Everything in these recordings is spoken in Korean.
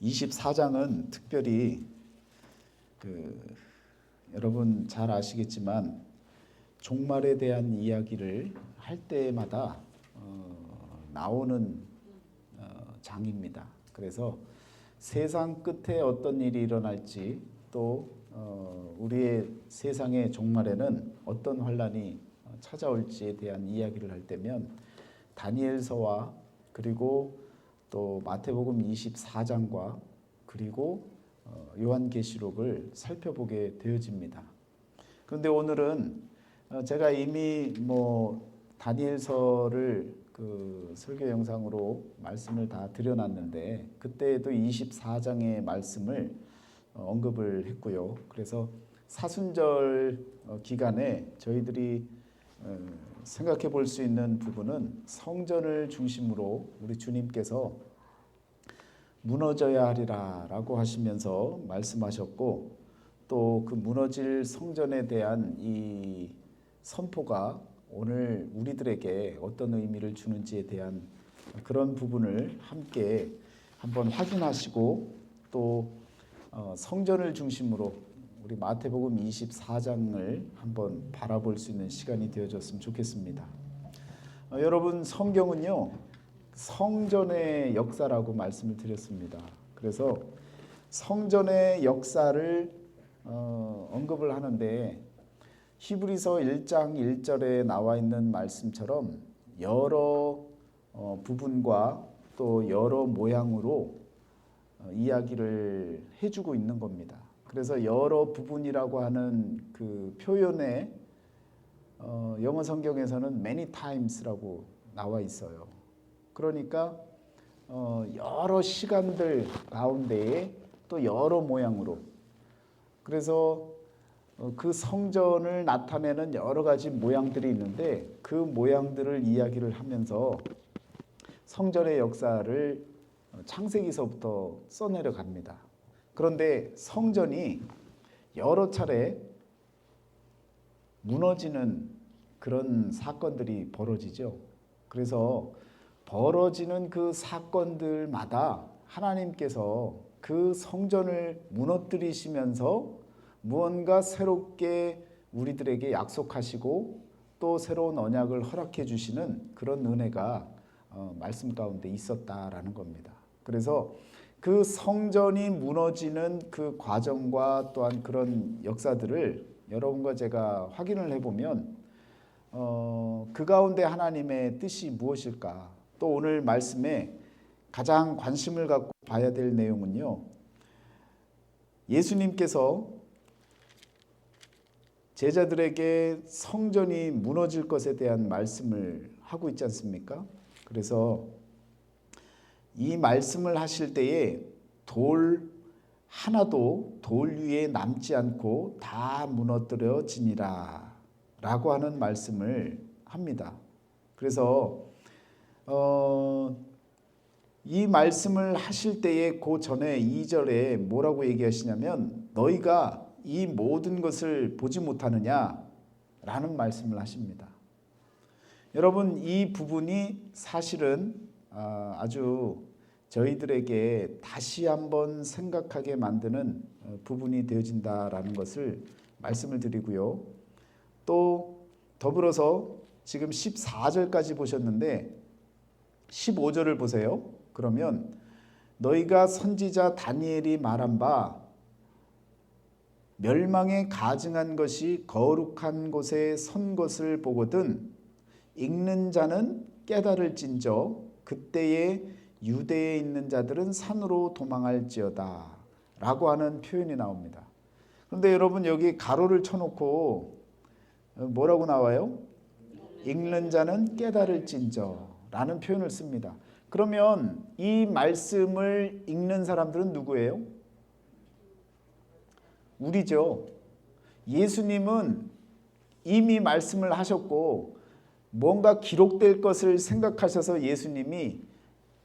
24장은 특별히 여러분 잘 아시겠지만 종말에 대한 이야기를 할 때마다 나오는 장입니다. 그래서 세상 끝에 어떤 일이 일어날지 또 우리의 세상의 종말에는 어떤 환란이 찾아올지에 대한 이야기를 할 때면 다니엘서와 그리고 또 마태복음 24장과 그리고 요한계시록을 살펴보게 되어집니다. 그런데 오늘은 제가 이미 다니엘서를 설교 영상으로 말씀을 다 드려놨는데 그때에도 24장의 말씀을 언급을 했고요. 그래서 사순절 기간에 저희들이 생각해 볼 수 있는 부분은 성전을 중심으로 우리 주님께서 무너져야 하리라 라고 하시면서 말씀하셨고 또 그 무너질 성전에 대한 이 선포가 오늘 우리들에게 어떤 의미를 주는지에 대한 그런 부분을 함께 한번 확인하시고 또 성전을 중심으로 우리 마태복음 24장을 한번 바라볼 수 있는 시간이 되어졌으면 좋겠습니다. 여러분 성경은요 성전의 역사라고 말씀을 드렸습니다. 그래서 성전의 역사를 언급을 하는데 히브리서 1장 1절에 나와 있는 말씀처럼 여러 부분과 또 여러 모양으로 이야기를 해주고 있는 겁니다. 그래서 여러 부분이라고 하는 그 표현에 영어 성경에서는 many times라고 나와 있어요. 그러니까 여러 시간들 가운데에 또 여러 모양으로 그래서 그 성전을 나타내는 여러 가지 모양들이 있는데 그 모양들을 이야기를 하면서 성전의 역사를 창세기서부터 써내려 갑니다. 그런데 성전이 여러 차례 무너지는 그런 사건들이 벌어지죠. 그래서 벌어지는 그 사건들마다 하나님께서 그 성전을 무너뜨리시면서 무언가 새롭게 우리들에게 약속하시고 또 새로운 언약을 허락해 주시는 그런 은혜가 말씀 가운데 있었다라는 겁니다. 그래서 그 성전이 무너지는 그 과정과 또한 그런 역사들을 여러분과 제가 확인을 해보면 그 가운데 하나님의 뜻이 무엇일까? 또 오늘 말씀에 가장 관심을 갖고 봐야 될 내용은요. 예수님께서 제자들에게 성전이 무너질 것에 대한 말씀을 하고 있지 않습니까? 그래서 이 말씀을 하실 때에 돌 하나도 돌 위에 남지 않고 다 무너뜨려지니라 라고 하는 말씀을 합니다. 그래서 이 말씀을 하실 때에 그 전에 2절에 뭐라고 얘기하시냐면 너희가 이 모든 것을 보지 못하느냐 라는 말씀을 하십니다. 여러분 이 부분이 사실은 아주 저희들에게 다시 한번 생각하게 만드는 부분이 되어진다라는 것을 말씀을 드리고요. 또 더불어서 지금 14절까지 보셨는데 15절을 보세요. 그러면 너희가 선지자 다니엘이 말한 바 멸망에 가증한 것이 거룩한 곳에 선 것을 보거든 읽는 자는 깨달을진저 그때에 유대에 있는 자들은 산으로 도망할지어다 라고 하는 표현이 나옵니다. 그런데 여러분 여기 가로를 쳐놓고 뭐라고 나와요? 읽는 자는 깨달을진저 라는 표현을 씁니다. 그러면 이 말씀을 읽는 사람들은 누구예요? 우리죠. 예수님은 이미 말씀을 하셨고 뭔가 기록될 것을 생각하셔서 예수님이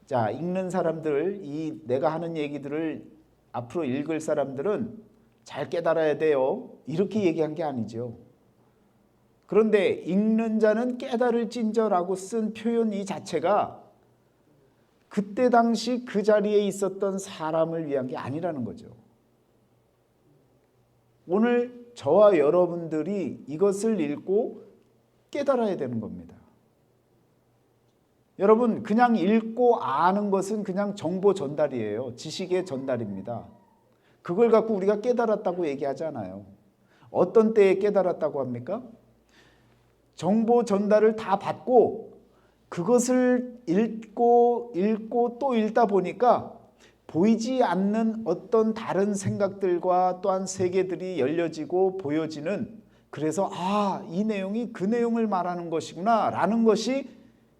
자 읽는 사람들 이 내가 하는 얘기들을 앞으로 읽을 사람들은 잘 깨달아야 돼요. 이렇게 얘기한 게 아니죠. 그런데 읽는 자는 깨달을진저라고 쓴 표현 이 자체가 그때 당시 그 자리에 있었던 사람을 위한 게 아니라는 거죠. 오늘 저와 여러분들이 이것을 읽고 깨달아야 되는 겁니다. 여러분, 그냥 읽고 아는 것은 그냥 정보 전달이에요. 지식의 전달입니다. 그걸 갖고 우리가 깨달았다고 얘기하잖아요. 어떤 때에 깨달았다고 합니까? 정보 전달을 다 받고 그것을 읽고 또 읽다 보니까 보이지 않는 어떤 다른 생각들과 또한 세계들이 열려지고 보여지는, 그래서 이 내용이 그 내용을 말하는 것이구나 라는 것이,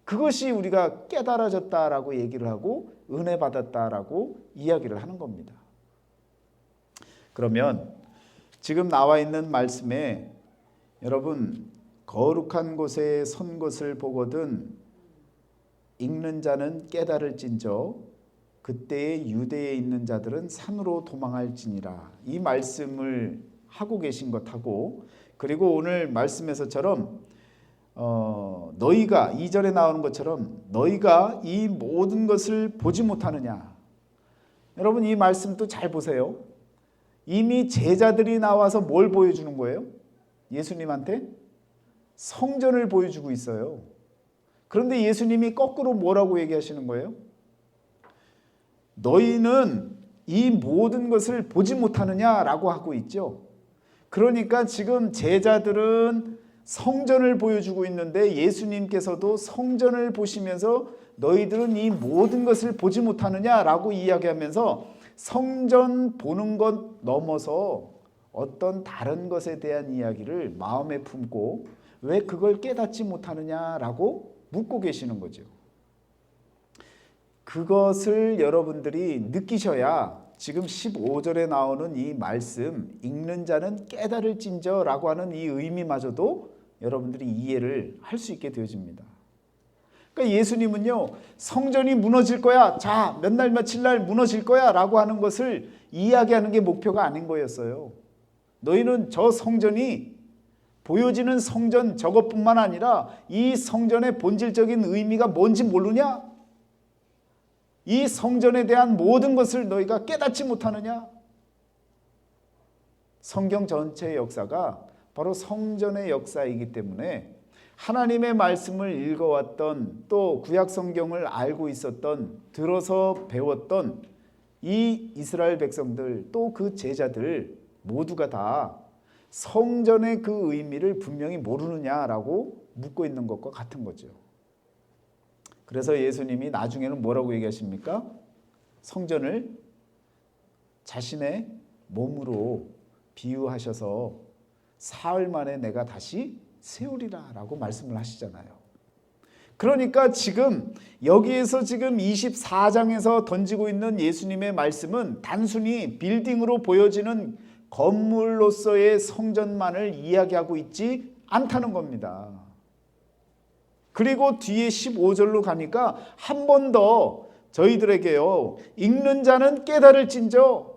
그것이 우리가 깨달아졌다라고 얘기를 하고 은혜 받았다라고 이야기를 하는 겁니다. 그러면 지금 나와 있는 말씀에 여러분, 거룩한 곳에 선 것을 보거든 읽는 자는 깨달을진저 그때의 유대에 있는 자들은 산으로 도망할지니라. 이 말씀을 하고 계신 것하고, 그리고 오늘 말씀에서처럼 너희가, 이절에 나오는 것처럼 너희가 이 모든 것을 보지 못하느냐. 여러분, 이 말씀도 잘 보세요. 이미 제자들이 나와서 뭘 보여주는 거예요? 예수님한테 성전을 보여주고 있어요. 그런데 예수님이 거꾸로 뭐라고 얘기하시는 거예요? 너희는 이 모든 것을 보지 못하느냐라고 하고 있죠. 그러니까 지금 제자들은 성전을 보여주고 있는데 예수님께서도 성전을 보시면서 너희들은 이 모든 것을 보지 못하느냐라고 이야기하면서 성전 보는 것 넘어서 어떤 다른 것에 대한 이야기를 마음에 품고 왜 그걸 깨닫지 못하느냐라고 묻고 계시는 거죠. 그것을 여러분들이 느끼셔야 지금 15절에 나오는 이 말씀, 읽는 자는 깨달을진저라고 하는 이 의미마저도 여러분들이 이해를 할 수 있게 되어집니다. 그러니까 예수님은요, 성전이 무너질 거야, 자, 몇 날 며칠 날 무너질 거야 라고 하는 것을 이야기하는 게 목표가 아닌 거였어요. 너희는 저 성전이, 보여지는 성전 저것뿐만 아니라 이 성전의 본질적인 의미가 뭔지 모르냐? 이 성전에 대한 모든 것을 너희가 깨닫지 못하느냐? 성경 전체의 역사가 바로 성전의 역사이기 때문에 하나님의 말씀을 읽어왔던, 또 구약 성경을 알고 있었던, 들어서 배웠던 이 이스라엘 백성들, 또 그 제자들 모두가 다 성전의 그 의미를 분명히 모르느냐라고 묻고 있는 것과 같은 거죠. 그래서 예수님이 나중에는 뭐라고 얘기하십니까? 성전을 자신의 몸으로 비유하셔서 사흘 만에 내가 다시 세우리라 라고 말씀을 하시잖아요. 그러니까 지금 여기에서 지금 24장에서 던지고 있는 예수님의 말씀은 단순히 빌딩으로 보여지는 건물로서의 성전만을 이야기하고 있지 않다는 겁니다. 그리고 뒤에 15절로 가니까 한 번 더 저희들에게요, 읽는 자는 깨달을진저,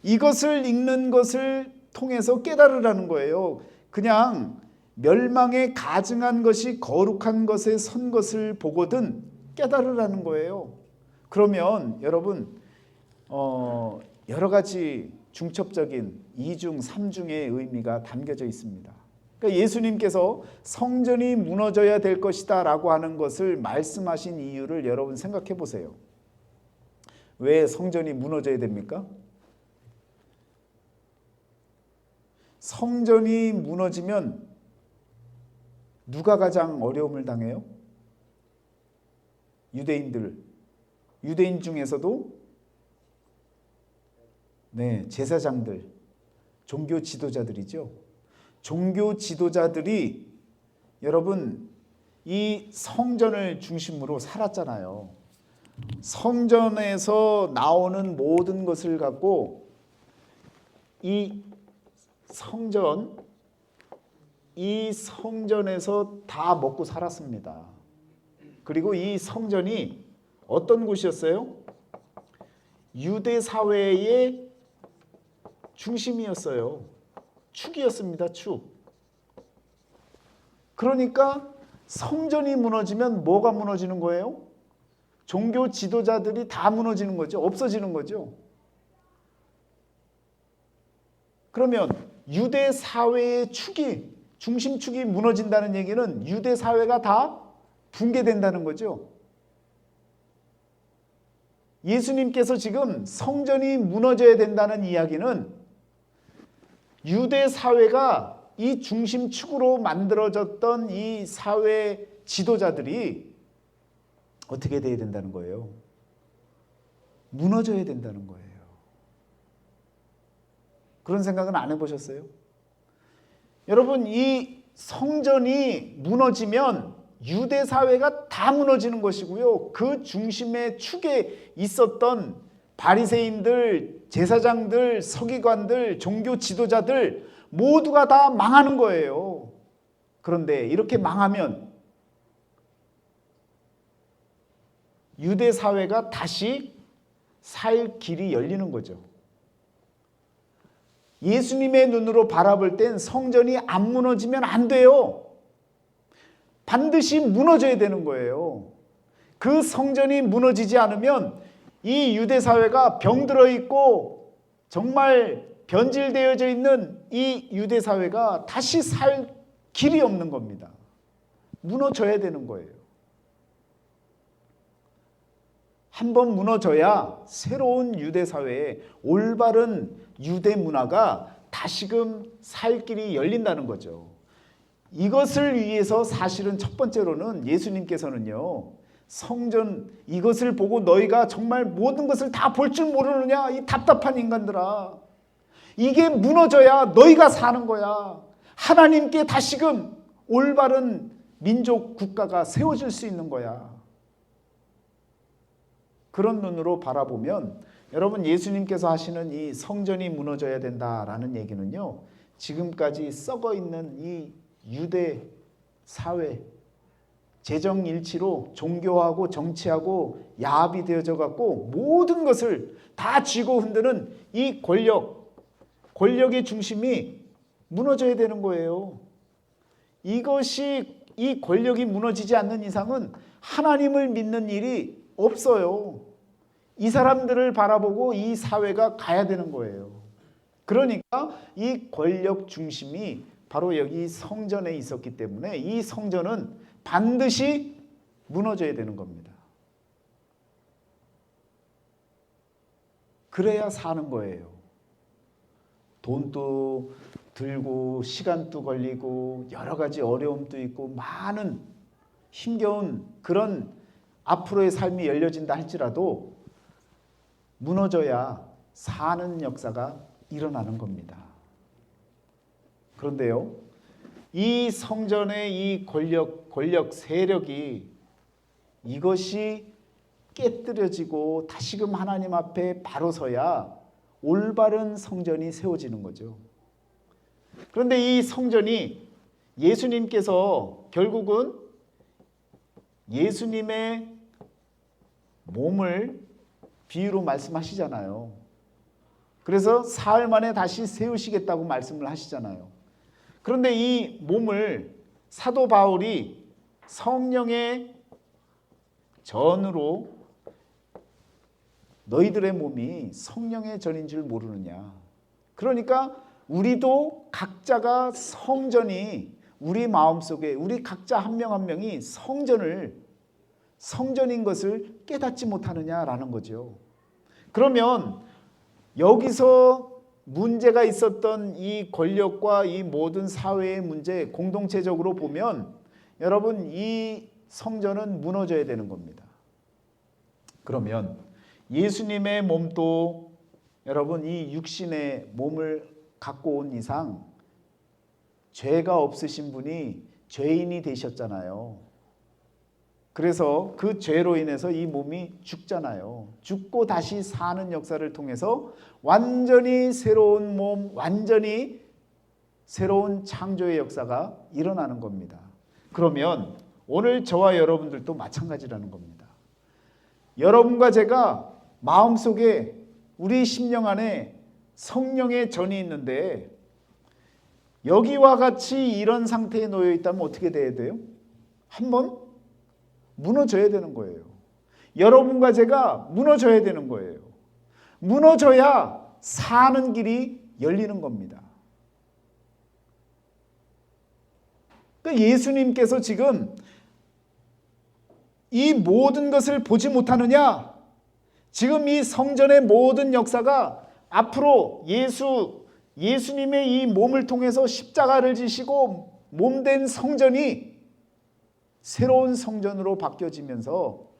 이것을 읽는 것을 통해서 깨달으라는 거예요. 그냥 멸망에 가증한 것이 거룩한 것에 선 것을 보거든 깨달으라는 거예요. 그러면 여러분, 여러 가지 중첩적인 2중, 3중의 의미가 담겨져 있습니다. 그러니까 예수님께서 성전이 무너져야 될 것이다 라고 하는 것을 말씀하신 이유를 여러분 생각해 보세요. 왜 성전이 무너져야 됩니까? 성전이 무너지면 누가 가장 어려움을 당해요? 유대인 중에서도 제사장들, 종교 지도자들이죠. 종교 지도자들이 여러분 이 성전을 중심으로 살았잖아요. 성전에서 나오는 모든 것을 갖고 이 성전에서 다 먹고 살았습니다. 그리고 이 성전이 어떤 곳이었어요? 유대 사회의 중심이었어요. 축이었습니다. 축. 그러니까 성전이 무너지면 뭐가 무너지는 거예요? 종교 지도자들이 다 무너지는 거죠. 없어지는 거죠. 그러면 유대 사회의 축이, 중심축이 무너진다는 얘기는 유대 사회가 다 붕괴된다는 거죠. 예수님께서 지금 성전이 무너져야 된다는 이야기는 유대 사회가 이 중심축으로 만들어졌던 이 사회 지도자들이 어떻게 돼야 된다는 거예요? 무너져야 된다는 거예요. 그런 생각은 안 해보셨어요? 여러분, 이 성전이 무너지면 유대 사회가 다 무너지는 것이고요. 그 중심의 축에 있었던 바리새인들, 제사장들, 서기관들, 종교 지도자들 모두가 다 망하는 거예요. 그런데 이렇게 망하면 유대 사회가 다시 살 길이 열리는 거죠. 예수님의 눈으로 바라볼 땐 성전이 안 무너지면 안 돼요. 반드시 무너져야 되는 거예요. 그 성전이 무너지지 않으면 이 유대 사회가 병들어 있고 정말 변질되어져 있는 이 유대 사회가 다시 살 길이 없는 겁니다. 무너져야 되는 거예요. 한번 무너져야 새로운 유대 사회에 올바른 유대 문화가 다시금 살 길이 열린다는 거죠. 이것을 위해서 사실은 첫 번째로는 예수님께서는요, 성전 이것을 보고 너희가 정말 모든 것을 다 볼 줄 모르느냐, 이 답답한 인간들아, 이게 무너져야 너희가 사는 거야. 하나님께 다시금 올바른 민족 국가가 세워질 수 있는 거야. 그런 눈으로 바라보면 여러분, 예수님께서 하시는 이 성전이 무너져야 된다라는 얘기는요, 지금까지 썩어 있는 이 유대 사회, 재정일치로 종교하고 정치하고 야합이 되어져 갖고 모든 것을 다 쥐고 흔드는 이 권력의 중심이 무너져야 되는 거예요. 이것이, 이 권력이 무너지지 않는 이상은 하나님을 믿는 일이 없어요. 이 사람들을 바라보고 이 사회가 가야 되는 거예요. 그러니까 이 권력 중심이 바로 여기 성전에 있었기 때문에 이 성전은 반드시 무너져야 되는 겁니다. 그래야 사는 거예요. 돈도 들고 시간도 걸리고 여러 가지 어려움도 있고 많은 힘겨운 그런 앞으로의 삶이 열려진다 할지라도 무너져야 사는 역사가 일어나는 겁니다. 그런데요, 이 성전의 이 권력 세력이 이것이 깨뜨려지고 다시금 하나님 앞에 바로 서야 올바른 성전이 세워지는 거죠. 그런데 이 성전이 예수님께서 결국은 예수님의 몸을 비유로 말씀하시잖아요. 그래서 사흘 만에 다시 세우시겠다고 말씀을 하시잖아요. 그런데 이 몸을 사도 바울이 성령의 전으로 너희들의 몸이 성령의 전인 줄 모르느냐. 그러니까 우리도 각자가 성전이 우리 마음속에 우리 각자 한 명 한 명이 성전인 것을 깨닫지 못하느냐라는 거죠. 그러면 여기서 문제가 있었던 이 권력과 이 모든 사회의 문제 공동체적으로 보면 여러분, 이 성전은 무너져야 되는 겁니다. 그러면 예수님의 몸도 여러분 이 육신의 몸을 갖고 온 이상 죄가 없으신 분이 죄인이 되셨잖아요. 그래서 그 죄로 인해서 이 몸이 죽잖아요. 죽고 다시 사는 역사를 통해서 완전히 새로운 몸, 완전히 새로운 창조의 역사가 일어나는 겁니다. 그러면 오늘 저와 여러분들도 마찬가지라는 겁니다. 여러분과 제가 마음속에 우리 심령 안에 성령의 전이 있는데 여기와 같이 이런 상태에 놓여 있다면 어떻게 돼야 돼요? 한번 무너져야 되는 거예요. 여러분과 제가 무너져야 되는 거예요. 무너져야 사는 길이 열리는 겁니다. 그러니까 예수님께서 지금 이 모든 것을 보지 못하느냐? 지금 이 성전의 모든 역사가 앞으로 예수님의 이 몸을 통해서 십자가를 지시고 몸된 성전이 새로운 성전으로 바뀌어지면서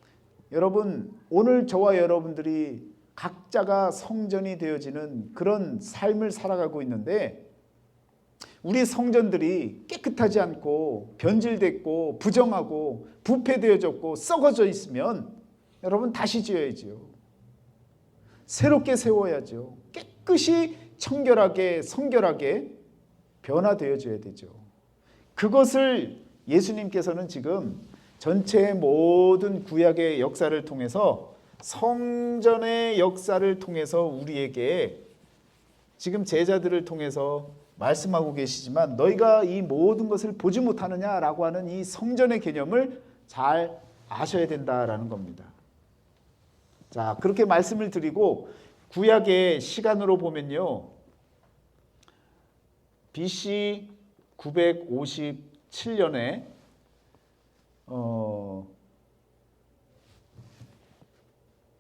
여러분, 오늘 저와 여러분들이 각자가 성전이 되어지는 그런 삶을 살아가고 있는데, 우리 성전들이 깨끗하지 않고 변질됐고 부정하고 부패되어졌고 썩어져 있으면 여러분 다시 지어야죠. 새롭게 세워야죠. 깨끗이 청결하게 성결하게 변화되어져야 되죠. 그것을 예수님께서는 지금 전체의 모든 구약의 역사를 통해서, 성전의 역사를 통해서 우리에게 지금 제자들을 통해서 말씀하고 계시지만, 너희가 이 모든 것을 보지 못하느냐라고 하는 이 성전의 개념을 잘 아셔야 된다라는 겁니다. 자, 그렇게 말씀을 드리고 구약의 시간으로 보면요, BC 957년에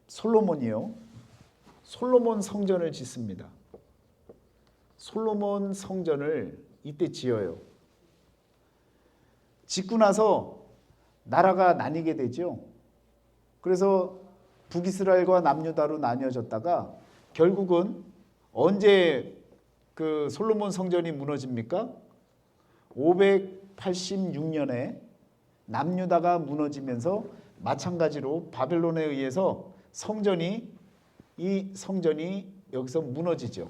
솔로몬이요, 솔로몬 성전을 짓습니다. 솔로몬 성전을 이때 지어요. 짓고 나서 나라가 나뉘게 되죠. 그래서 북이스라엘과 남유다로 나뉘어졌다가 결국은 언제 그 솔로몬 성전이 무너집니까? 586년에 남유다가 무너지면서 마찬가지로 바벨론에 의해서 이 성전이 여기서 무너지죠.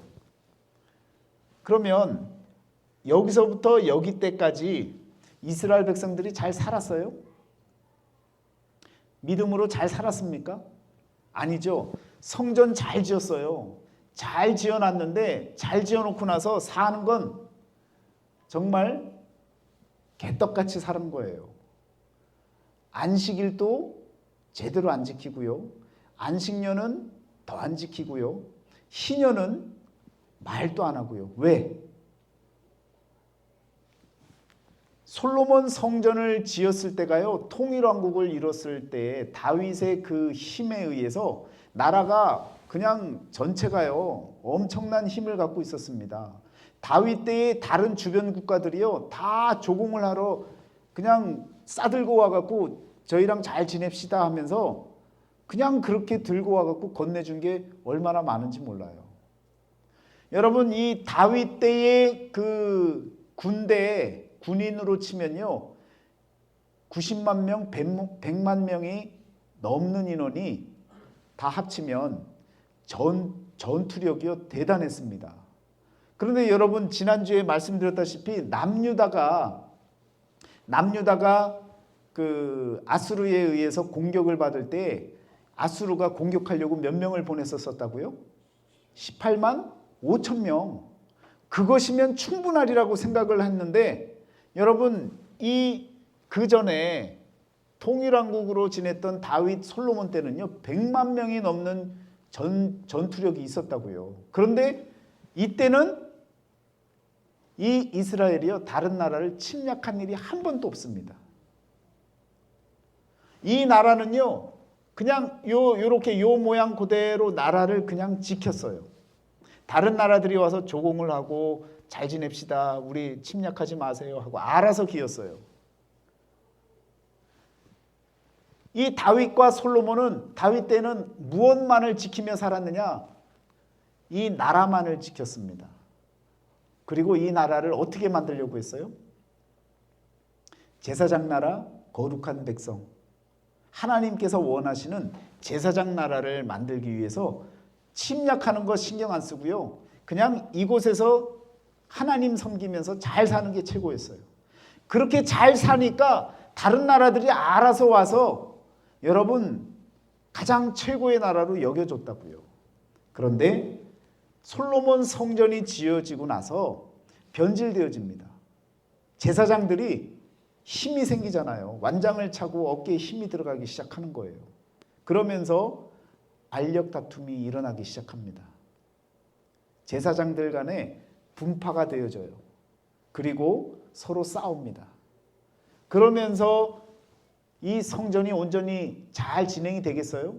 그러면 여기서부터 여기 때까지 이스라엘 백성들이 잘 살았어요? 믿음으로 잘 살았습니까? 아니죠. 성전 잘 지었어요. 잘 지어놨는데, 잘 지어놓고 나서 사는 건 정말 개떡같이 사는 거예요. 안식일도 제대로 안 지키고요, 안식년은 더 안 지키고요, 희년은 말도 안 하고요. 왜? 솔로몬 성전을 지었을 때가요, 통일왕국을 이뤘을 때 다윗의 그 힘에 의해서 나라가 그냥 전체가요 엄청난 힘을 갖고 있었습니다. 다윗 때의 다른 주변 국가들이요 다 조공을 하러 그냥 싸들고 와갖고 저희랑 잘 지냅시다 하면서 그냥 그렇게 들고 와갖고 건네준 게 얼마나 많은지 몰라요. 여러분, 이 다윗 때의 그 군대에 군인으로 치면요 90만 명, 100만 명이 넘는 인원이 다 합치면 전투력이요 대단했습니다. 그런데 여러분, 지난주에 말씀드렸다시피 남유다가 그 아수르에 의해서 공격을 받을 때 아수르가 공격하려고 몇 명을 보냈었다고요? 18만 5천 명. 그것이면 충분하리라고 생각을 했는데, 여러분, 그 전에 통일왕국으로 지냈던 다윗 솔로몬 때는요 100만 명이 넘는 전투력이 있었다고요. 그런데 이때는 이 이스라엘이요 다른 나라를 침략한 일이 한 번도 없습니다. 이 나라는요 그냥 요렇게 요 모양 그대로 나라를 그냥 지켰어요. 다른 나라들이 와서 조공을 하고 잘 지냅시다, 우리 침략하지 마세요 하고 알아서 기었어요. 이 다윗과 솔로몬은 다윗 때는 무엇만을 지키며 살았느냐? 이 나라만을 지켰습니다. 그리고 이 나라를 어떻게 만들려고 했어요? 제사장 나라, 거룩한 백성, 하나님께서 원하시는 제사장 나라를 만들기 위해서 침략하는 거 신경 안 쓰고요 그냥 이곳에서 하나님 섬기면서 잘 사는 게 최고였어요. 그렇게 잘 사니까 다른 나라들이 알아서 와서 여러분 가장 최고의 나라로 여겨줬다고요. 그런데 솔로몬 성전이 지어지고 나서 변질되어집니다. 제사장들이 힘이 생기잖아요. 완장을 차고 어깨에 힘이 들어가기 시작하는 거예요. 그러면서 알력 다툼이 일어나기 시작합니다. 제사장들 간에 분파가 되어져요. 그리고 서로 싸웁니다. 그러면서 이 성전이 온전히 잘 진행이 되겠어요?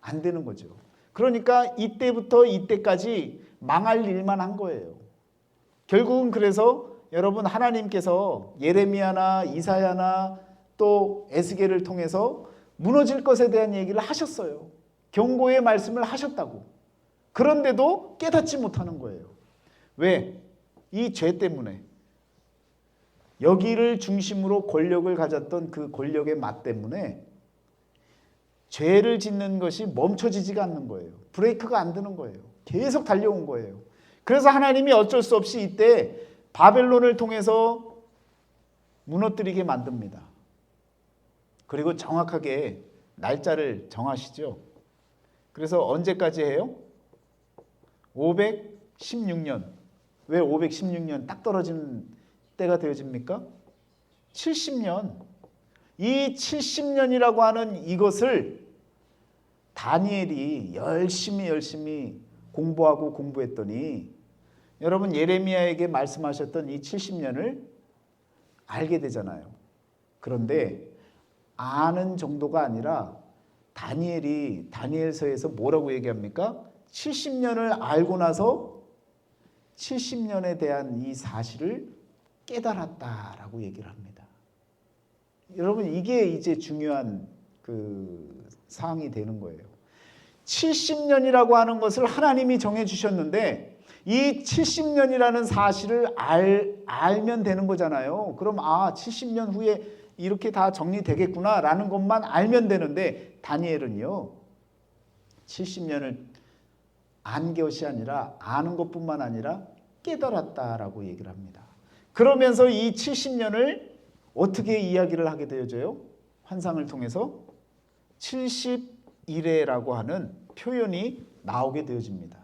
안 되는 거죠. 그러니까 이때부터 이때까지 망할 일만 한 거예요. 결국은 그래서 여러분 하나님께서 예레미야나 이사야나 또 에스겔을 통해서 무너질 것에 대한 얘기를 하셨어요. 경고의 말씀을 하셨다고. 그런데도 깨닫지 못하는 거예요. 왜? 이 죄 때문에. 여기를 중심으로 권력을 가졌던 그 권력의 맛 때문에 죄를 짓는 것이 멈춰지지가 않는 거예요. 브레이크가 안 되는 거예요. 계속 달려온 거예요. 그래서 하나님이 어쩔 수 없이 이때 바벨론을 통해서 무너뜨리게 만듭니다. 그리고 정확하게 날짜를 정하시죠. 그래서 언제까지 해요? 516년. 왜 516년 딱 떨어지는 때가 되어집니까? 70년. 이 70년이라고 하는 이것을 다니엘이 열심히 공부하고 공부했더니 여러분 예레미야에게 말씀하셨던 이 70년을 알게 되잖아요. 그런데 아는 정도가 아니라 다니엘이 다니엘서에서 뭐라고 얘기합니까? 70년을 알고 나서 70년에 대한 이 사실을 깨달았다라고 얘기를 합니다. 여러분 이게 이제 중요한 그 사항이 되는 거예요. 70년이라고 하는 것을 하나님이 정해 주셨는데 이 70년이라는 사실을 알면 되는 거잖아요. 그럼 70년 후에 이렇게 다 정리되겠구나라는 것만 알면 되는데 다니엘은요. 70년을 안 것이 아니라 아는 것뿐만 아니라 깨달았다라고 얘기를 합니다. 그러면서 이 70년을 어떻게 이야기를 하게 되어져요? 환상을 통해서 70일에라고 하는 표현이 나오게 되어집니다.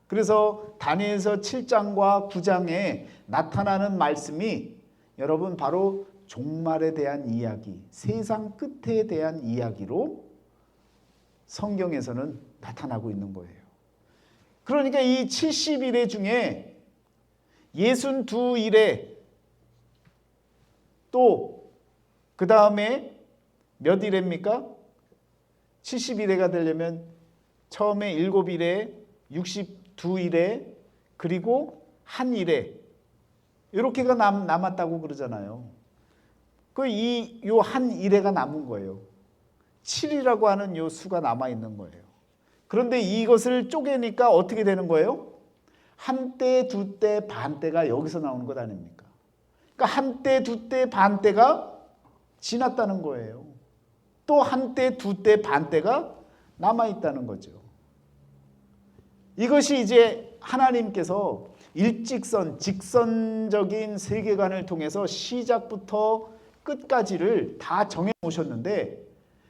그래서 다니엘서 7장과 9장에 나타나는 말씀이 여러분 바로 종말에 대한 이야기, 세상 끝에 대한 이야기로 성경에서는 나타나고 있는 거예요. 그러니까 이 70일의 중에 62일에 또 그 다음에 몇 일입니까? 70일에가 되려면 처음에 7일에 62일에 그리고 한 일에 이렇게가 남았다고 그러잖아요. 요 한 일에가 남은 거예요. 7이라고 하는 요 수가 남아 있는 거예요. 그런데 이것을 쪼개니까 어떻게 되는 거예요? 한때, 두때, 반때가 여기서 나오는 것 아닙니까? 그러니까 한때, 두때, 반때가 지났다는 거예요. 또 한때, 두때, 반때가 남아있다는 거죠. 이것이 이제 하나님께서 일직선, 직선적인 세계관을 통해서 시작부터 끝까지를 다 정해 놓으셨는데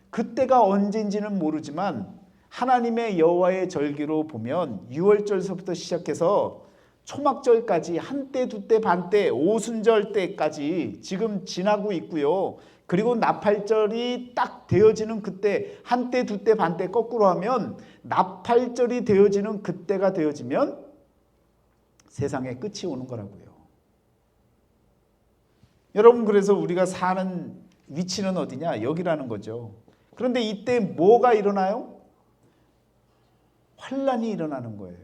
그때가 언제인지는 모르지만 하나님의 여호와의 절기로 보면 6월절서부터 시작해서 초막절까지 한때, 두때, 반때, 오순절 때까지 지금 지나고 있고요. 그리고 나팔절이 딱 되어지는 그때 한때, 두때, 반때 거꾸로 하면 나팔절이 되어지는 그때가 되어지면 세상의 끝이 오는 거라고요. 여러분 그래서 우리가 사는 위치는 어디냐? 여기라는 거죠. 그런데 이때 뭐가 일어나요? 환란이 일어나는 거예요.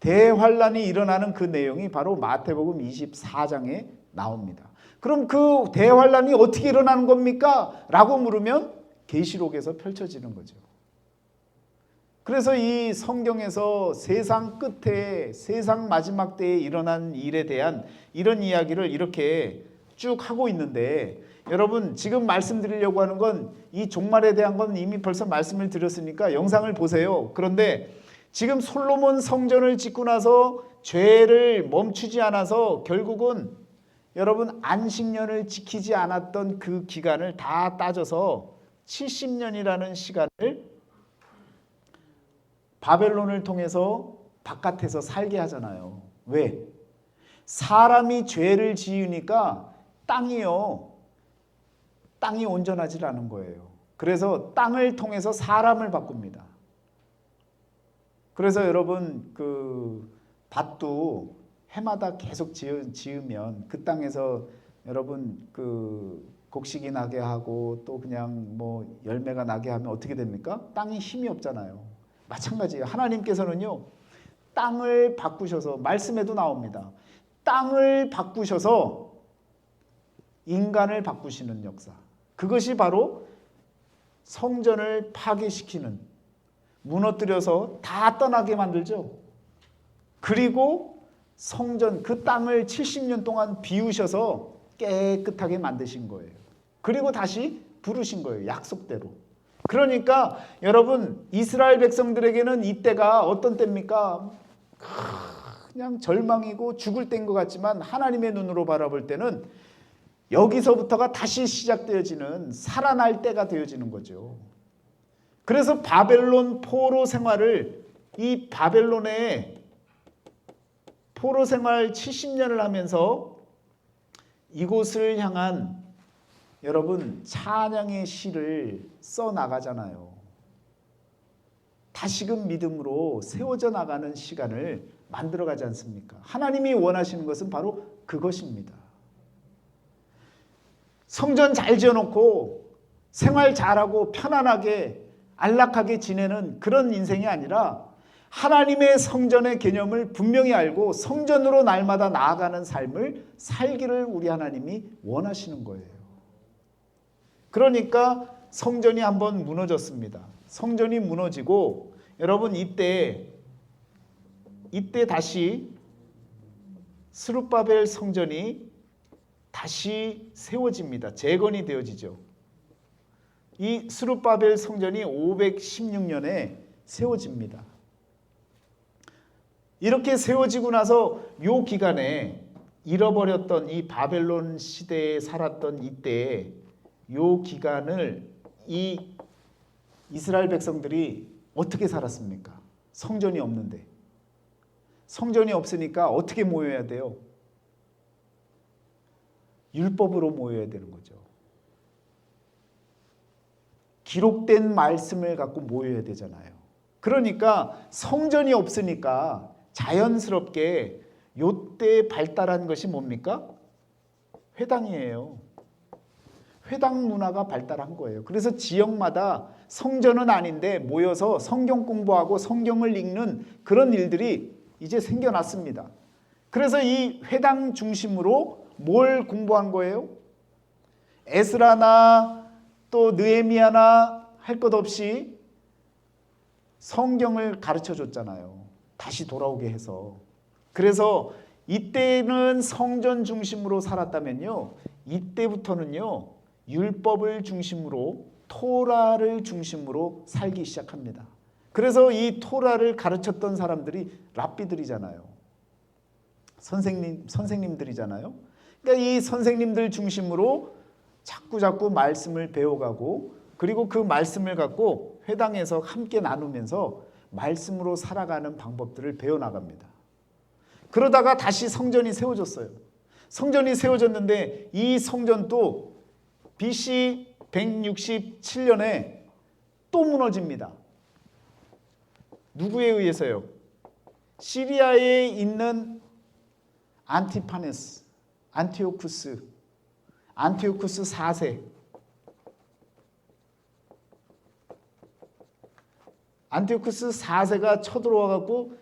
대환란이 일어나는 그 내용이 바로 마태복음 24장에 나옵니다. 그럼 그 대환란이 어떻게 일어나는 겁니까? 라고 물으면 계시록에서 펼쳐지는 거죠. 그래서 이 성경에서 세상 끝에 세상 마지막 때에 일어난 일에 대한 이런 이야기를 이렇게 쭉 하고 있는데 여러분 지금 말씀드리려고 하는 건 이 종말에 대한 건 이미 벌써 말씀을 드렸으니까 영상을 보세요. 그런데 지금 솔로몬 성전을 짓고 나서 죄를 멈추지 않아서 결국은 여러분 안식년을 지키지 않았던 그 기간을 다 따져서 70년이라는 시간을 바벨론을 통해서 바깥에서 살게 하잖아요. 왜? 사람이 죄를 지으니까 땅이 온전하지 않은 거예요. 그래서 땅을 통해서 사람을 바꿉니다. 그래서 여러분 그 밭도 해마다 계속 지으면 그 땅에서 여러분 그 곡식이 나게 하고 또 그냥 뭐 열매가 나게 하면 어떻게 됩니까? 땅이 힘이 없잖아요. 마찬가지예요. 하나님께서는요, 땅을 바꾸셔서, 말씀에도 나옵니다. 땅을 바꾸셔서 인간을 바꾸시는 역사. 그것이 바로 성전을 파괴시키는, 무너뜨려서 다 떠나게 만들죠. 그리고 성전, 그 땅을 70년 동안 비우셔서 깨끗하게 만드신 거예요. 그리고 다시 부르신 거예요. 약속대로. 그러니까 여러분, 이스라엘 백성들에게는 이때가 어떤 때입니까? 그냥 절망이고 죽을 때인 것 같지만 하나님의 눈으로 바라볼 때는 여기서부터가 다시 시작되어지는 살아날 때가 되어지는 거죠. 그래서 바벨론 포로 생활을, 이 바벨론의 포로 생활 70년을 하면서 이곳을 향한 여러분 찬양의 시를 써 나가잖아요. 다시금 믿음으로 세워져 나가는 시간을 만들어 가지 않습니까? 하나님이 원하시는 것은 바로 그것입니다. 성전 잘 지어놓고 생활 잘하고 편안하게 안락하게 지내는 그런 인생이 아니라 하나님의 성전의 개념을 분명히 알고 성전으로 날마다 나아가는 삶을 살기를 우리 하나님이 원하시는 거예요. 그러니까 성전이 한번 무너졌습니다. 성전이 무너지고 여러분 이때 다시 스룹바벨 성전이 다시 세워집니다. 재건이 되어지죠. 이 스룹바벨 성전이 516년에 세워집니다. 이렇게 세워지고 나서 요 기간에 잃어버렸던 이 바벨론 시대에 살았던 이때에 요 기간을 이 이스라엘 백성들이 어떻게 살았습니까? 성전이 없는데. 성전이 없으니까 어떻게 모여야 돼요? 율법으로 모여야 되는 거죠. 기록된 말씀을 갖고 모여야 되잖아요. 그러니까 성전이 없으니까 자연스럽게 요때 발달한 것이 뭡니까? 회당이에요. 회당 문화가 발달한 거예요. 그래서 지역마다 성전은 아닌데 모여서 성경 공부하고 성경을 읽는 그런 일들이 이제 생겨났습니다. 그래서 이 회당 중심으로 뭘 공부한 거예요? 에스라나 또 느헤미야나 할 것 없이 성경을 가르쳐 줬잖아요. 다시 돌아오게 해서. 그래서 이때는 성전 중심으로 살았다면요, 이때부터는요 율법을 중심으로 토라를 중심으로 살기 시작합니다. 그래서 이 토라를 가르쳤던 사람들이 랍비들이잖아요. 선생님들이잖아요. 그러니까 이 선생님들 중심으로 자꾸 말씀을 배워가고, 그리고 그 말씀을 갖고 회당에서 함께 나누면서 말씀으로 살아가는 방법들을 배워나갑니다. 그러다가 다시 성전이 세워졌어요. 성전이 세워졌는데 이 성전도 BC 167년에 또 무너집니다. 누구에 의해서요? 시리아에 있는 안티오쿠스 4세. 안티오쿠스 4세가 쳐들어와 갖고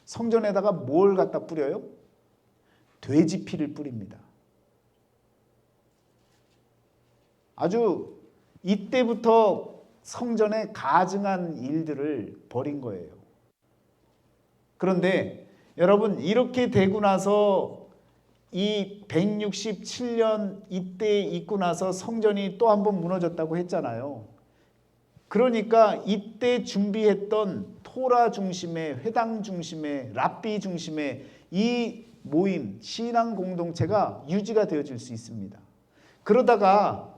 성전에다가 뭘 갖다 뿌려요? 돼지 피를 뿌립니다. 아주 이때부터 성전에 가증한 일들을 벌인 거예요. 그런데 여러분, 이렇게 되고 나서 이 167년 이때 있고 나서 성전이 또 한 번 무너졌다고 했잖아요. 그러니까 이때 준비했던 토라 중심의, 회당 중심의, 랍비 중심의 이 모임, 신앙 공동체가 유지가 되어질 수 있습니다. 그러다가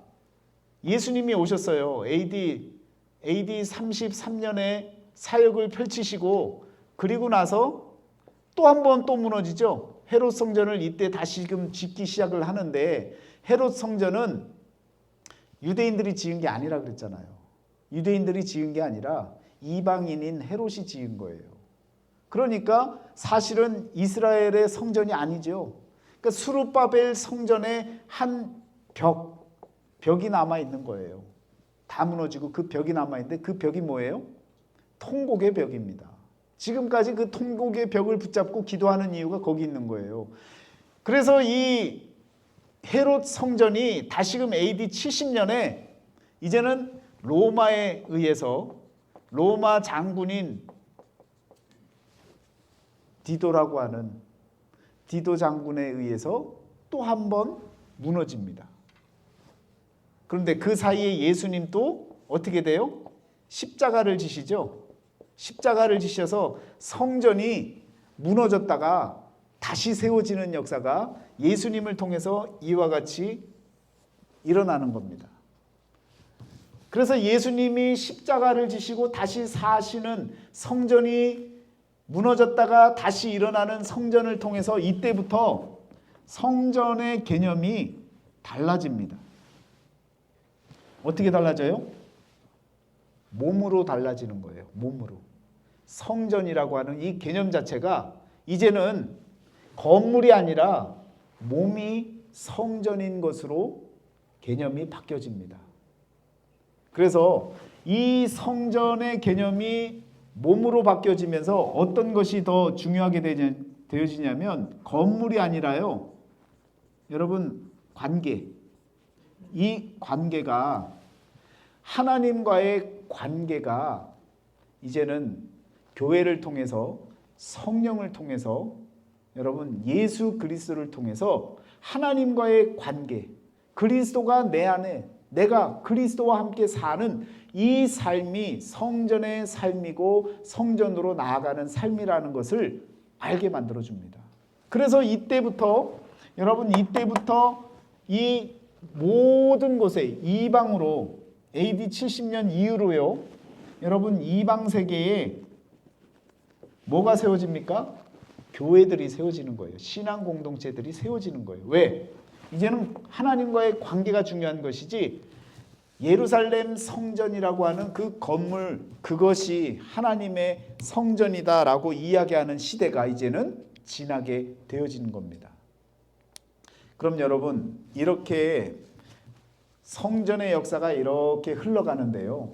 예수님이 오셨어요. AD 33년에 사역을 펼치시고, 그리고 나서 또 한 번 또 무너지죠. 헤롯 성전을 이때 다시금 짓기 시작을 하는데, 헤롯 성전은 유대인들이 지은 게 아니라 그랬잖아요. 유대인들이 지은 게 아니라 이방인인 헤롯이 지은 거예요. 그러니까 사실은 이스라엘의 성전이 아니죠. 그러니까 수르바벨 성전에 한 벽이 남아 있는 거예요. 다 무너지고 그 벽이 남아 있는데 그 벽이 뭐예요? 통곡의 벽입니다. 지금까지 그 통곡의 벽을 붙잡고 기도하는 이유가 거기 있는 거예요. 그래서 이 헤롯 성전이 다시금 AD 70년에 이제는 로마에 의해서 로마 장군인 디도라고 하는 디도 장군에 의해서 또 한 번 무너집니다. 그런데 그 사이에 예수님도 어떻게 돼요? 십자가를 지시죠. 십자가를 지셔서 성전이 무너졌다가 다시 세워지는 역사가 예수님을 통해서 이와 같이 일어나는 겁니다. 그래서 예수님이 십자가를 지시고 다시 사시는 성전이 무너졌다가 다시 일어나는 성전을 통해서 이때부터 성전의 개념이 달라집니다. 어떻게 달라져요? 몸으로 달라지는 거예요. 몸으로. 성전이라고 하는 이 개념 자체가 이제는 건물이 아니라 몸이 성전인 것으로 개념이 바뀌어집니다. 그래서 이 성전의 개념이 몸으로 바뀌어지면서 어떤 것이 더 중요하게 되어지냐면 건물이 아니라요. 여러분 관계. 이 관계가 하나님과의 관계가 이제는 교회를 통해서 성령을 통해서 여러분 예수 그리스도를 통해서 하나님과의 관계, 그리스도가 내 안에 내가 그리스도와 함께 사는 이 삶이 성전의 삶이고 성전으로 나아가는 삶이라는 것을 알게 만들어줍니다. 그래서 이때부터 여러분 이 모든 곳에 이방으로 AD 70년 이후로요. 여러분 이방 세계에 뭐가 세워집니까? 교회들이 세워지는 거예요. 신앙 공동체들이 세워지는 거예요. 왜? 이제는 하나님과의 관계가 중요한 것이지 예루살렘 성전이라고 하는 그 건물 그것이 하나님의 성전이다라고 이야기하는 시대가 이제는 지나게 되어지는 겁니다. 그럼 여러분 이렇게 성전의 역사가 이렇게 흘러가는데요.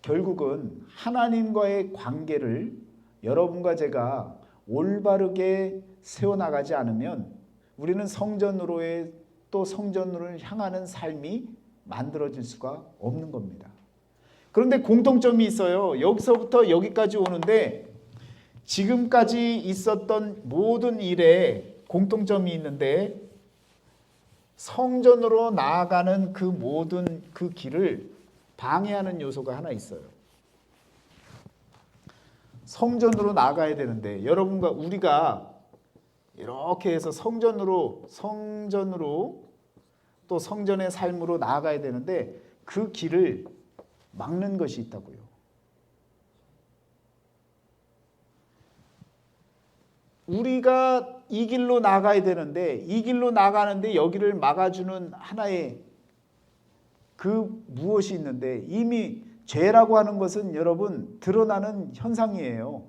결국은 하나님과의 관계를 여러분과 제가 올바르게 세워나가지 않으면 우리는 성전으로의 또 성전으로 향하는 삶이 만들어질 수가 없는 겁니다. 그런데 공통점이 있어요. 여기서부터 여기까지 오는데 지금까지 있었던 모든 일에 공통점이 있는데 성전으로 나아가는 그 모든 그 길을 방해하는 요소가 하나 있어요. 성전으로 나아가야 되는데 여러분과 우리가 이렇게 해서 성전으로 또 성전의 삶으로 나아가야 되는데 그 길을 막는 것이 있다고요. 우리가 이 길로 나가야 되는데 이 길로 나가는데 여기를 막아주는 하나의 그 무엇이 있는데 이미 죄라고 하는 것은 여러분 드러나는 현상이에요.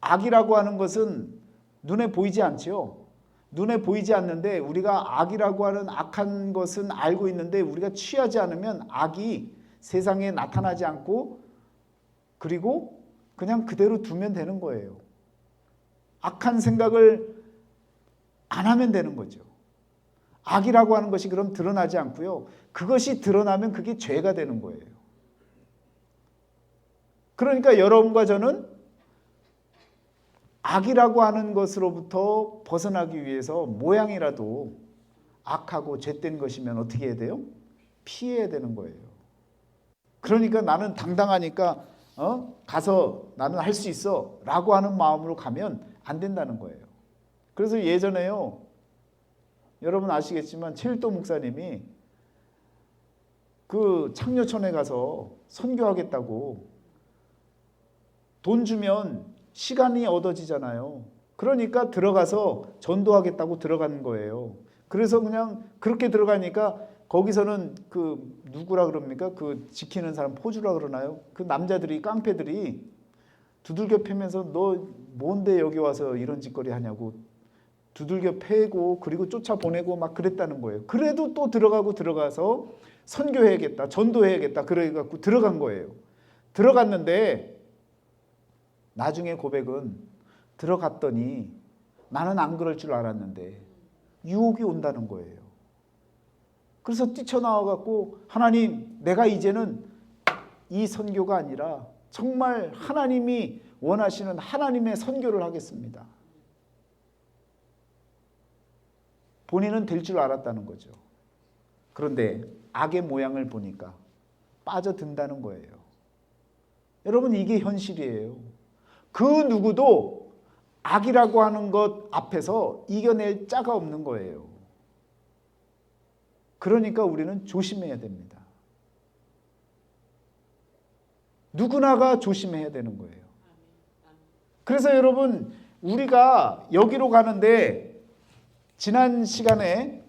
악이라고 하는 것은 눈에 보이지 않죠. 눈에 보이지 않는데 우리가 악이라고 하는 악한 것은 알고 있는데 우리가 취하지 않으면 악이 세상에 나타나지 않고 그리고 그냥 그대로 두면 되는 거예요. 악한 생각을 안 하면 되는 거죠. 악이라고 하는 것이 그럼 드러나지 않고요. 그것이 드러나면 그게 죄가 되는 거예요. 그러니까 여러분과 저는 악이라고 하는 것으로부터 벗어나기 위해서 모양이라도 악하고 죄된 것이면 어떻게 해야 돼요? 피해야 되는 거예요. 그러니까 나는 당당하니까 가서 나는 할 수 있어 라고 하는 마음으로 가면 안 된다는 거예요. 그래서 예전에요. 여러분 아시겠지만 최일도 목사님이 그 창녀촌에 가서 선교하겠다고 돈 주면 시간이 얻어지잖아요. 그러니까 들어가서 전도하겠다고 들어가는 거예요. 그래서 그냥 그렇게 들어가니까 거기서는 그 누구라 그럽니까? 그 지키는 사람 포주라 그러나요? 그 남자들이 깡패들이 두들겨 패면서 너 뭔데 여기 와서 이런 짓거리 하냐고 두들겨 패고 그리고 쫓아보내고 막 그랬다는 거예요. 그래도 또 들어가서 선교해야겠다, 전도해야겠다 그래갖고 들어간 거예요. 들어갔는데 나중에 고백은 들어갔더니 나는 안 그럴 줄 알았는데 유혹이 온다는 거예요. 그래서 뛰쳐나와갖고 하나님, 내가 이제는 이 선교가 아니라 정말 하나님이 원하시는 하나님의 선교를 하겠습니다. 본인은 될 줄 알았다는 거죠. 그런데 악의 모양을 보니까 빠져든다는 거예요. 여러분, 이게 현실이에요. 그 누구도 악이라고 하는 것 앞에서 이겨낼 자가 없는 거예요. 그러니까 우리는 조심해야 됩니다. 누구나가 조심해야 되는 거예요. 그래서 여러분, 우리가 여기로 가는데 지난 시간에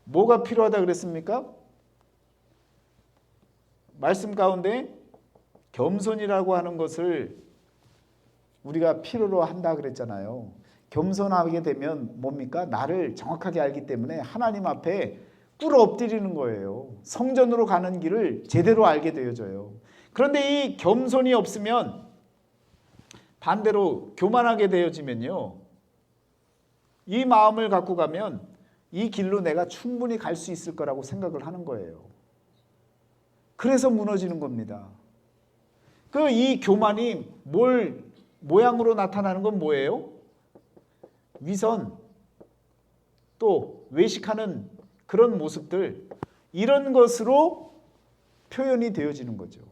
뭐가 필요하다 그랬습니까? 말씀 가운데 겸손이라고 하는 것을 우리가 필요로 한다 그랬잖아요. 겸손하게 되면 뭡니까? 나를 정확하게 알기 때문에 하나님 앞에 꿇어 엎드리는 거예요. 성전으로 가는 길을 제대로 알게 되어져요. 그런데 이 겸손이 없으면 반대로 교만하게 되어지면요, 이 마음을 갖고 가면 이 길로 내가 충분히 갈 수 있을 거라고 생각을 하는 거예요. 그래서 무너지는 겁니다. 그 이 교만이 뭘 모양으로 나타나는 건 뭐예요? 위선, 또 외식하는 그런 모습들, 이런 것으로 표현이 되어지는 거죠.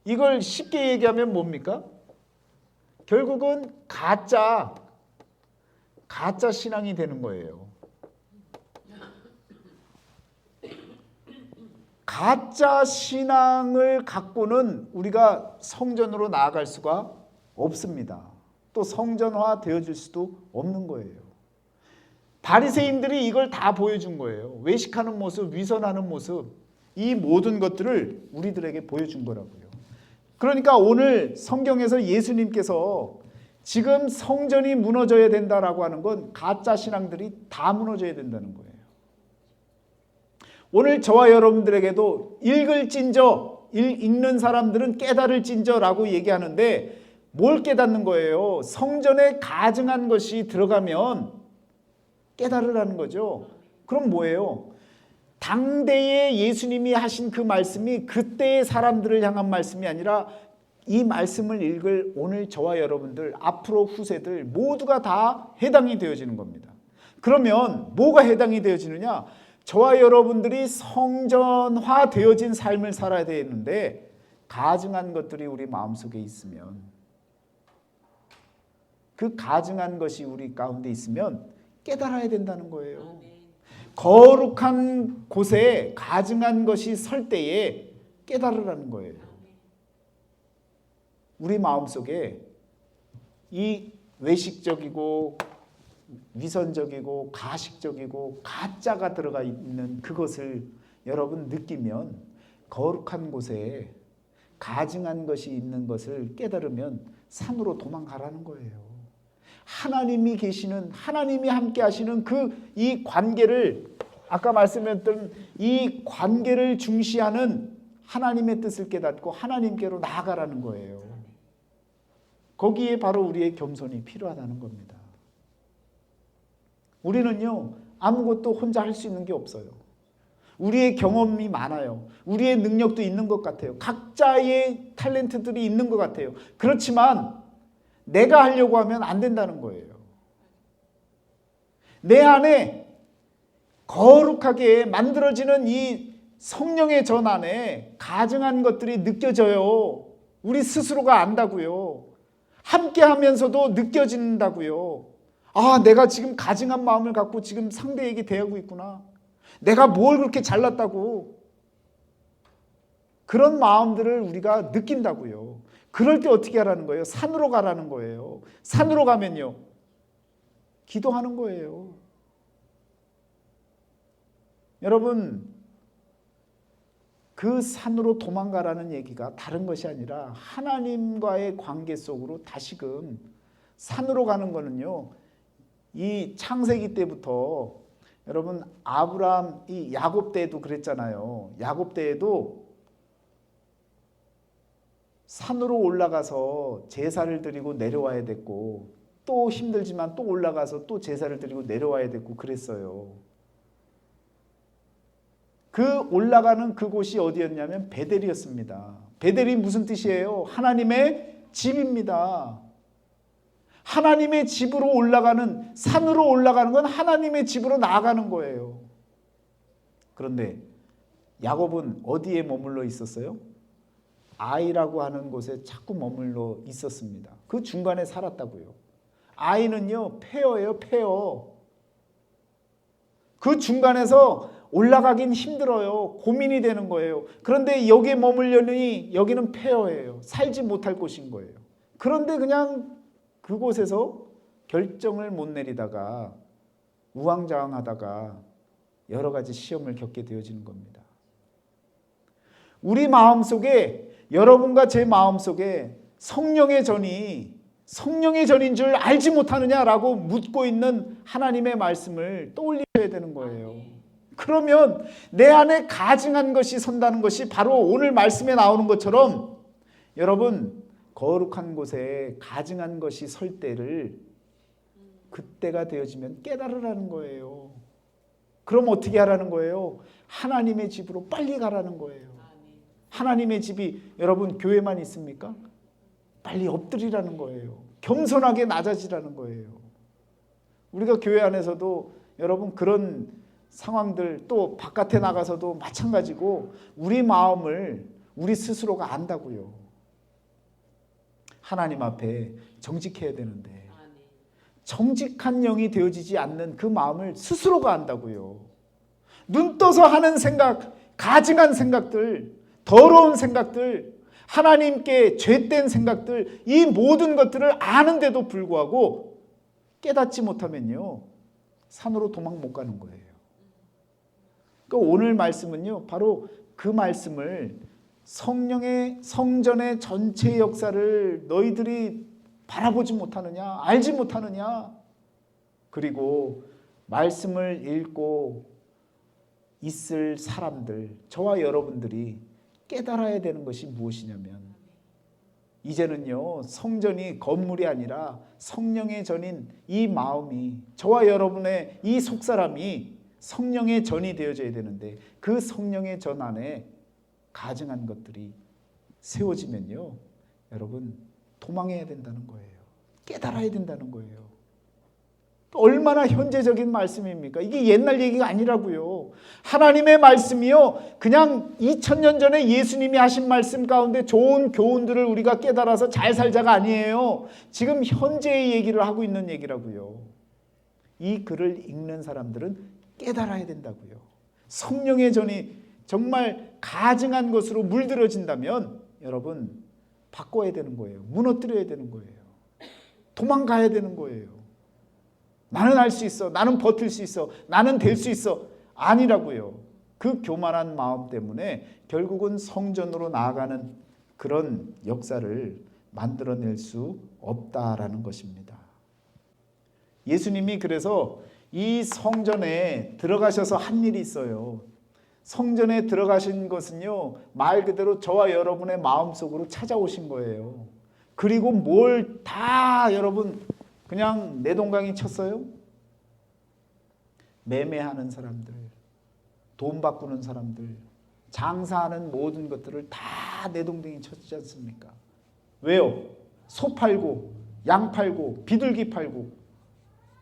이걸 쉽게 얘기하면 뭡니까? 결국은 가짜 신앙이 되는 거예요. 가짜 신앙을 갖고는 우리가 성전으로 나아갈 수가 없습니다. 또 성전화 되어질 수도 없는 거예요. 바리새인들이 이걸 다 보여준 거예요. 외식하는 모습, 위선하는 모습, 이 모든 것들을 우리들에게 보여준 거라고요. 그러니까 오늘 성경에서 예수님께서 지금 성전이 무너져야 된다라고 하는 건 가짜 신앙들이 다 무너져야 된다는 거예요. 오늘 저와 여러분들에게도 읽는 사람들은 깨달을진저라고 얘기하는데 뭘 깨닫는 거예요? 성전에 가증한 것이 들어가면 깨달으라는 거죠. 그럼 뭐예요? 당대에 예수님이 하신 그 말씀이 그때의 사람들을 향한 말씀이 아니라 이 말씀을 읽을 오늘 저와 여러분들, 앞으로 후세들 모두가 다 해당이 되어지는 겁니다. 그러면 뭐가 해당이 되어지느냐? 저와 여러분들이 성전화 되어진 삶을 살아야 되는데 가증한 것들이 우리 마음속에 있으면, 그 가증한 것이 우리 가운데 있으면 깨달아야 된다는 거예요. 거룩한 곳에 가증한 것이 설 때에 깨달으라는 거예요. 우리 마음속에 이 외식적이고 위선적이고 가식적이고 가짜가 들어가 있는 그것을 여러분 느끼면, 거룩한 곳에 가증한 것이 있는 것을 깨달으면 산으로 도망가라는 거예요. 하나님이 계시는, 하나님이 함께 하시는 이 관계를, 아까 말씀드렸던 이 관계를 중시하는 하나님의 뜻을 깨닫고 하나님께로 나아가라는 거예요. 거기에 바로 우리의 겸손이 필요하다는 겁니다. 우리는요, 아무것도 혼자 할 수 있는 게 없어요. 우리의 경험이 많아요. 우리의 능력도 있는 것 같아요. 각자의 탤런트들이 있는 것 같아요. 그렇지만 내가 하려고 하면 안 된다는 거예요. 내 안에 거룩하게 만들어지는 이 성령의 전 안에 가증한 것들이 느껴져요. 우리 스스로가 안다고요. 함께 하면서도 느껴진다고요. 아, 내가 지금 가증한 마음을 갖고 지금 상대에게 대하고 있구나. 내가 뭘 그렇게 잘났다고. 그런 마음들을 우리가 느낀다고요. 그럴 때 어떻게 하라는 거예요? 산으로 가라는 거예요. 산으로 가면요, 기도하는 거예요. 여러분, 그 산으로 도망가라는 얘기가 다른 것이 아니라 하나님과의 관계 속으로 다시금 산으로 가는 거는요. 이 창세기 때부터 여러분 아브라함 이 야곱 때에도 그랬잖아요. 야곱 때에도 산으로 올라가서 제사를 드리고 내려와야 됐고 또 힘들지만 또 올라가서 또 제사를 드리고 내려와야 됐고 그랬어요. 그 올라가는 그곳이 어디였냐면 베델이었습니다. 베델이 무슨 뜻이에요? 하나님의 집입니다. 하나님의 집으로 올라가는, 산으로 올라가는 건 하나님의 집으로 나아가는 거예요. 그런데 야곱은 어디에 머물러 있었어요? 아이라고 하는 곳에 자꾸 머물러 있었습니다. 그 중간에 살았다고요. 아이는요, 폐허예요, 폐허. 그 중간에서 올라가긴 힘들어요. 고민이 되는 거예요. 그런데 여기에 머물려니 여기는 폐허예요. 살지 못할 곳인 거예요. 그런데 그냥 그곳에서 결정을 못 내리다가 우왕좌왕하다가 여러 가지 시험을 겪게 되어지는 겁니다. 우리 마음속에, 여러분과 제 마음속에 성령의 전인 줄 알지 못하느냐라고 묻고 있는 하나님의 말씀을 떠올리셔야 되는 거예요. 그러면 내 안에 가증한 것이 선다는 것이 바로 오늘 말씀에 나오는 것처럼 여러분 거룩한 곳에 가증한 것이 설 때를 그때가 되어지면 깨달으라는 거예요. 그럼 어떻게 하라는 거예요? 하나님의 집으로 빨리 가라는 거예요. 하나님의 집이 여러분 교회만 있습니까? 빨리 엎드리라는 거예요. 겸손하게 낮아지라는 거예요. 우리가 교회 안에서도 여러분 그런 상황들 또 바깥에 나가서도 마찬가지고 우리 마음을 우리 스스로가 안다고요. 하나님 앞에 정직해야 되는데 정직한 영이 되어지지 않는 그 마음을 스스로가 안다고요. 눈 떠서 하는 생각, 가증한 생각들, 더러운 생각들, 하나님께 죄된 생각들, 이 모든 것들을 아는데도 불구하고 깨닫지 못하면요 산으로 도망 못 가는 거예요. 그러니까 오늘 말씀은요 바로 그 말씀을 성령의 성전의 전체 역사를 너희들이 바라보지 못하느냐, 알지 못하느냐, 그리고 말씀을 읽고 있을 사람들, 저와 여러분들이 깨달아야 되는 것이 무엇이냐면 이제는요 성전이 건물이 아니라 성령의 전인 이 마음이, 저와 여러분의 이 속사람이 성령의 전이 되어져야 되는데 그 성령의 전 안에 가증한 것들이 세워지면요 여러분 도망해야 된다는 거예요. 깨달아야 된다는 거예요. 얼마나 현재적인 말씀입니까? 이게 옛날 얘기가 아니라고요. 하나님의 말씀이요 그냥 2000년 전에 예수님이 하신 말씀 가운데 좋은 교훈들을 우리가 깨달아서 잘 살자가 아니에요. 지금 현재의 얘기를 하고 있는 얘기라고요. 이 글을 읽는 사람들은 깨달아야 된다고요. 성령의 전이 정말 가증한 것으로 물들어진다면 여러분 바꿔야 되는 거예요. 무너뜨려야 되는 거예요. 도망가야 되는 거예요. 나는 할 수 있어. 나는 버틸 수 있어. 나는 될 수 있어. 아니라고요. 그 교만한 마음 때문에 결국은 성전으로 나아가는 그런 역사를 만들어낼 수 없다라는 것입니다. 예수님이 그래서 이 성전에 들어가셔서 한 일이 있어요. 성전에 들어가신 것은요 말 그대로 저와 여러분의 마음속으로 찾아오신 거예요. 그리고 뭘 다 여러분 그냥 내동강이 쳤어요? 매매하는 사람들, 돈 바꾸는 사람들, 장사하는 모든 것들을 다 내동댕이 쳤지 않습니까? 왜요? 소 팔고 양 팔고 비둘기 팔고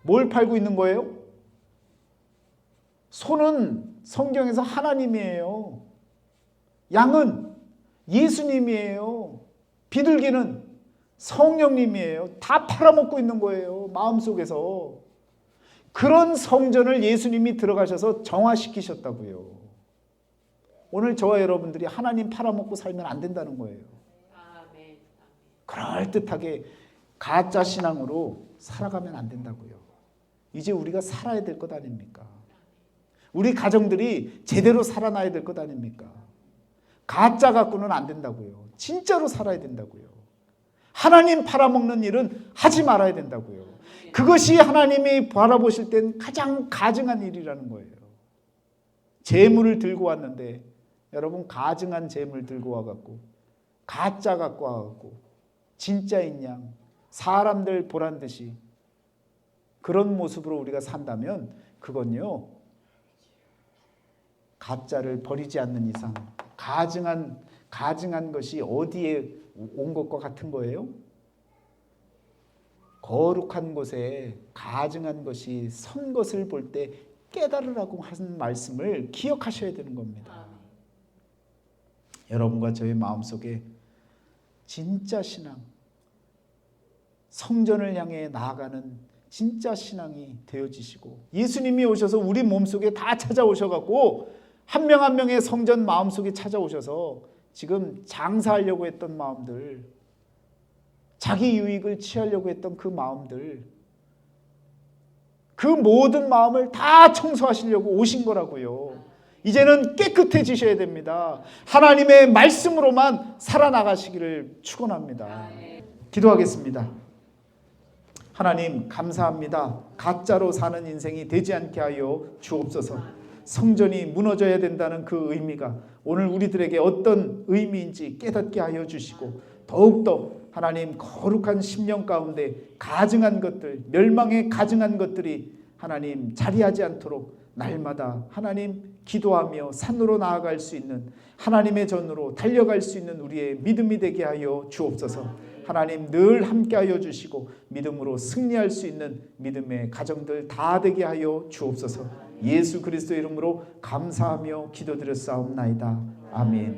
뭘 팔고 있는 거예요? 소는 성경에서 하나님이에요. 양은 예수님이에요. 비둘기는 성령님이에요. 다 팔아먹고 있는 거예요. 마음속에서. 그런 성전을 예수님이 들어가셔서 정화시키셨다고요. 오늘 저와 여러분들이 하나님 팔아먹고 살면 안 된다는 거예요. 그럴듯하게 가짜 신앙으로 살아가면 안 된다고요. 이제 우리가 살아야 될 것 아닙니까? 우리 가정들이 제대로 살아나야 될 것 아닙니까? 가짜 갖고는 안 된다고요. 진짜로 살아야 된다고요. 하나님 팔아먹는 일은 하지 말아야 된다고요. 그것이 하나님이 바라보실 땐 가장 가증한 일이라는 거예요. 재물을 들고 왔는데 여러분 가증한 재물 들고 와갖고 가짜 갖고 와갖고 진짜인 양 사람들 보란 듯이 그런 모습으로 우리가 산다면 그건요 가짜를 버리지 않는 이상 가증한 것이 어디에 온 것과 같은 거예요? 거룩한 곳에 가증한 것이 선 것을 볼 때 깨달으라고 하는 말씀을 기억하셔야 되는 겁니다. 여러분과 저의 마음속에 진짜 신앙, 성전을 향해 나아가는 진짜 신앙이 되어지시고 예수님이 오셔서 우리 몸속에 다 찾아오셔갖고 한 명 한 명의 성전 마음속에 찾아오셔서 지금 장사하려고 했던 마음들, 자기 유익을 취하려고 했던 그 마음들, 그 모든 마음을 다 청소하시려고 오신 거라고요. 이제는 깨끗해지셔야 됩니다. 하나님의 말씀으로만 살아나가시기를 축원합니다. 기도하겠습니다. 하나님 감사합니다. 가짜로 사는 인생이 되지 않게 하여 주옵소서. 성전이 무너져야 된다는 그 의미가 오늘 우리들에게 어떤 의미인지 깨닫게 하여 주시고 더욱더 하나님 거룩한 심령 가운데 가증한 것들, 멸망에 가증한 것들이 하나님 자리하지 않도록 날마다 하나님 기도하며 산으로 나아갈 수 있는 하나님의 전으로 달려갈 수 있는 우리의 믿음이 되게 하여 주옵소서. 하나님 늘 함께하여 주시고 믿음으로 승리할 수 있는 믿음의 가정들 다 되게 하여 주옵소서. 예수 그리스도 이름으로 감사하며 기도드렸사옵나이다. 아멘.